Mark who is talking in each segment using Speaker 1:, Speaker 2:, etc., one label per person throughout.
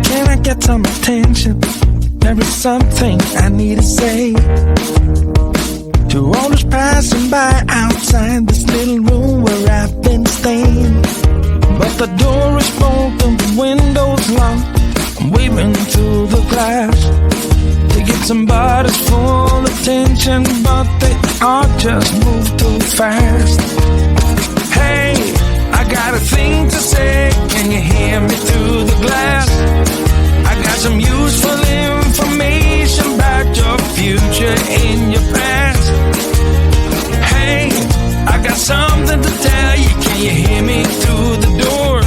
Speaker 1: Can I get some attention? There is something I need to say to all those passing by outside this little room where I've been staying. But the door is broken, the window's locked. I'm waving through the glass to get somebody's full attention, but they all just move too fast. Hey, I got a thing to say, can you hear me through the glass? I got some useful information about your future and your past. Hey, I got something to tell you, can you hear me through the door?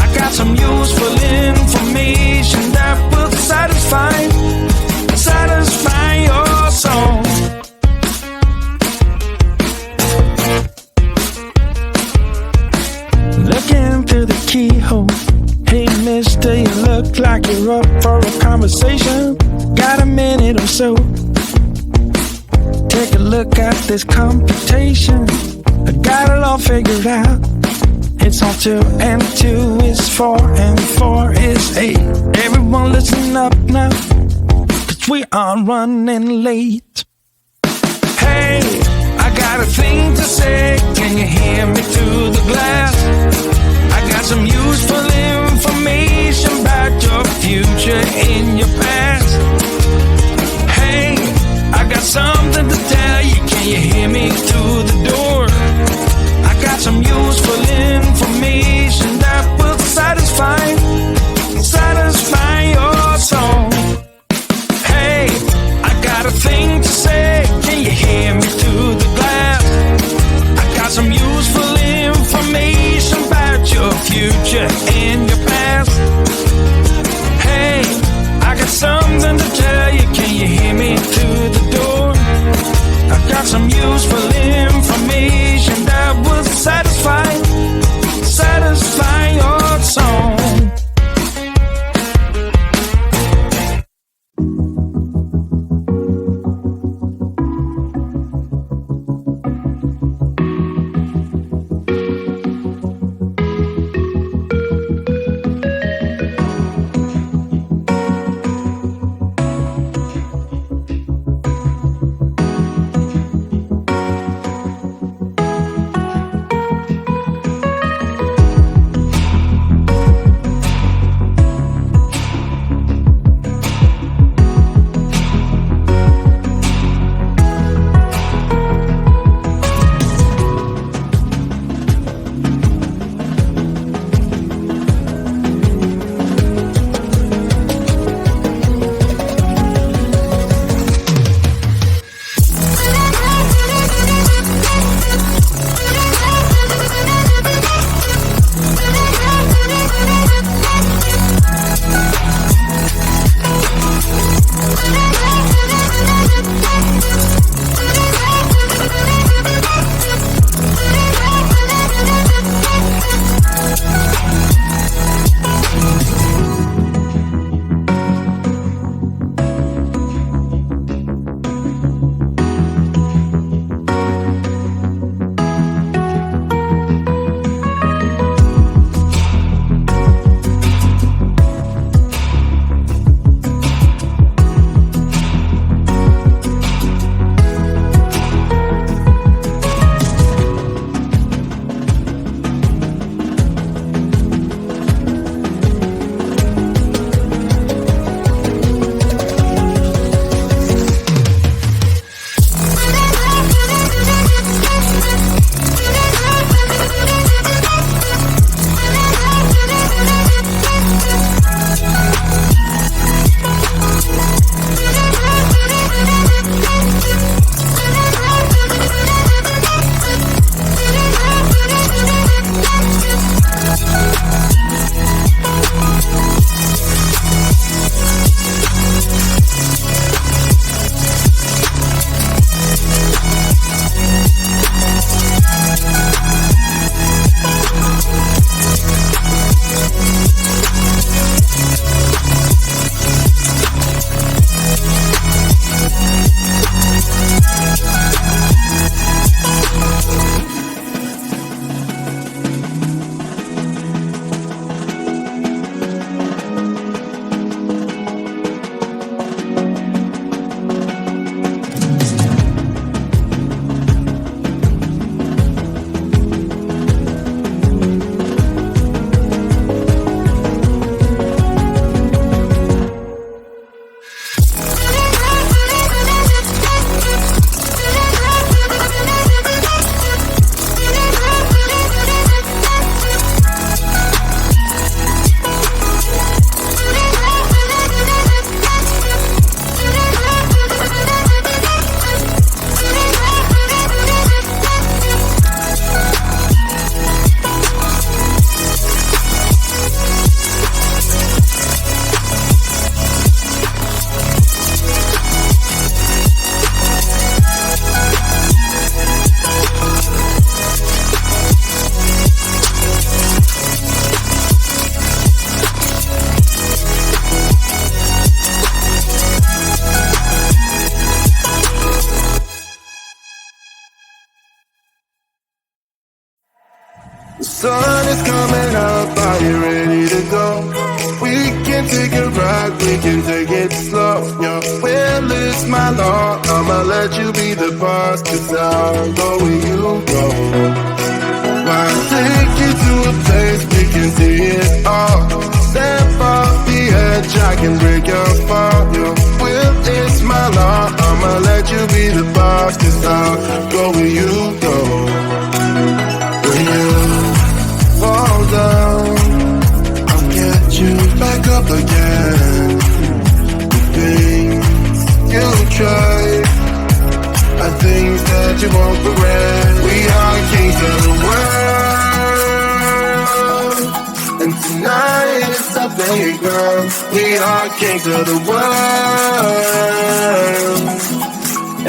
Speaker 1: I got some useful information that will satisfy your soul. Looking through the keyhole. Hey mister, you look like you're up for a conversation. Got a minute or so? Take a look at this computation. I got it all figured out. It's all 2 and 2 is 4 and 4 is 8. Everyone listen up now, 'cause we are running late. Hey, I got a thing to say, can you hear me through the glass? I got some useful information about your future and your past. Hey, I got something to tell you, can you hear me through the door? I got some useful information that will satisfy your soul. Hey, I got a thing to say, can you hear me through the glass? I got some useful information about your future and your past. Hey, I got something to tell you, can you hear me through the door? I got some useful information that will satisfy your soul.
Speaker 2: sun is coming up, are you ready to go? We can take a ride, we can take it slow. Your will is my law, I'ma let you be the boss, 'cause I'll go where you go. I'll take you to a place we can see it all. Step off the edge, I can break your fall. Your will is my law, I'ma let you be the boss, 'cause I'll go where you go. When you fall down, I'll get you back up again. The things you try are things that you won't regret. We are kings of the world, and tonight is our playground. We are kings of the world,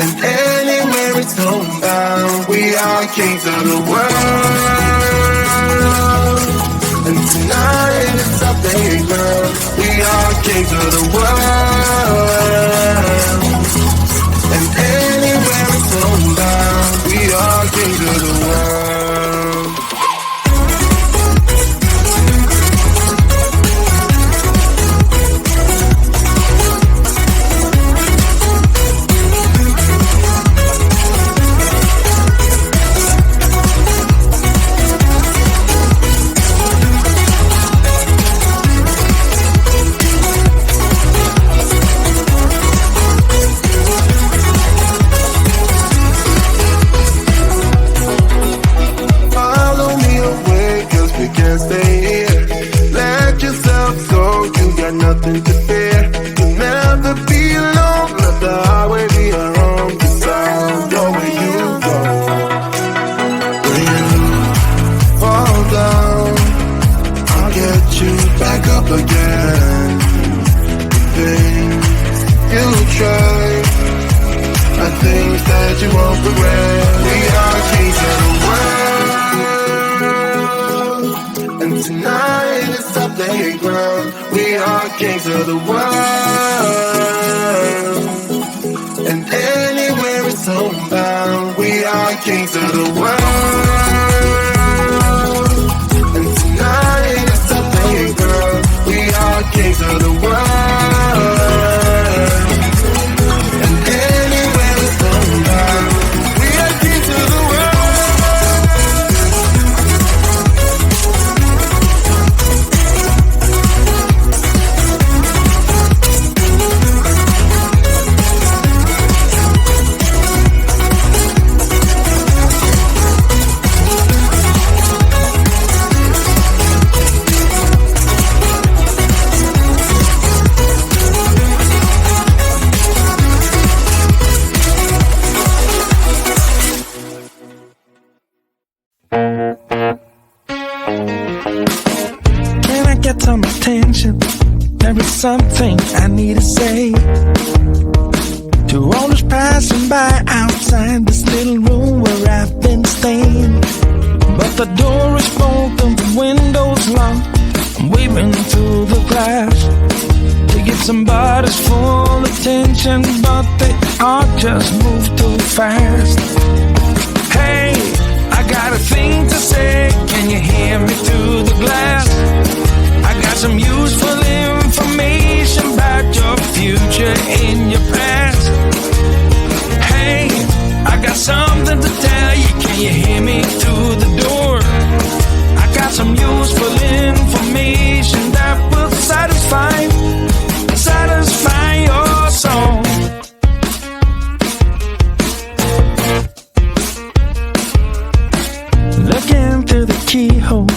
Speaker 2: and anywhere it's homebound. We are kings of the world, and tonight is our playground. We are kings of the world, and anywhere it's homebound. We are kings of the world. Nothing to fear, you'll never be alone. Let the highway be our home, 'cause I'll go where you go. When you fall down, I'll get you back up again. The things you try are things that you won't regret. We are kings of the world, and tonight is our playground. We are kings of the world, and anywhere it's homebound. We are kings of the world, and tonight it's our playground. We are kings of the world, and anywhere it's homebound. We are kings of the world.
Speaker 1: Can I get some attention? There is something I need to say to all those passing by outside this little room where I've been staying. But the door is broken, the window's locked. I'm waving through the glass to get somebody's full attention, but they all just move too fast. Hey, I got a thing to say, can you hear me through the glass? I got some useful information about your future and your past. Hey, I got something to tell you, can you hear me through the door? I got some useful information that will satisfy your soul. Looking through the keyhole.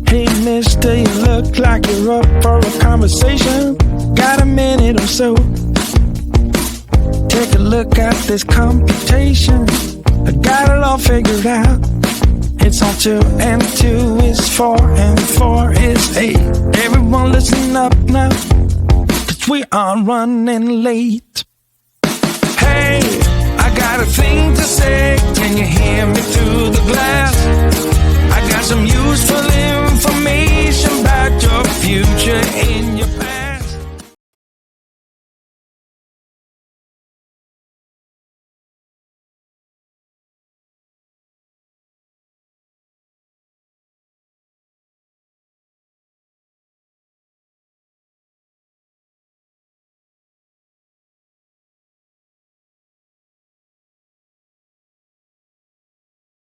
Speaker 1: Hey mister, you look like you're up for a conversation. Got a minute or so? Take a look at this computation. I got it all figured out. It's on 2 and 2 is 4 and 4 is 8. Everyone listen up now, 'cause we are running late. Hey, I got a thing to say. Can you hear me through the glass? I got some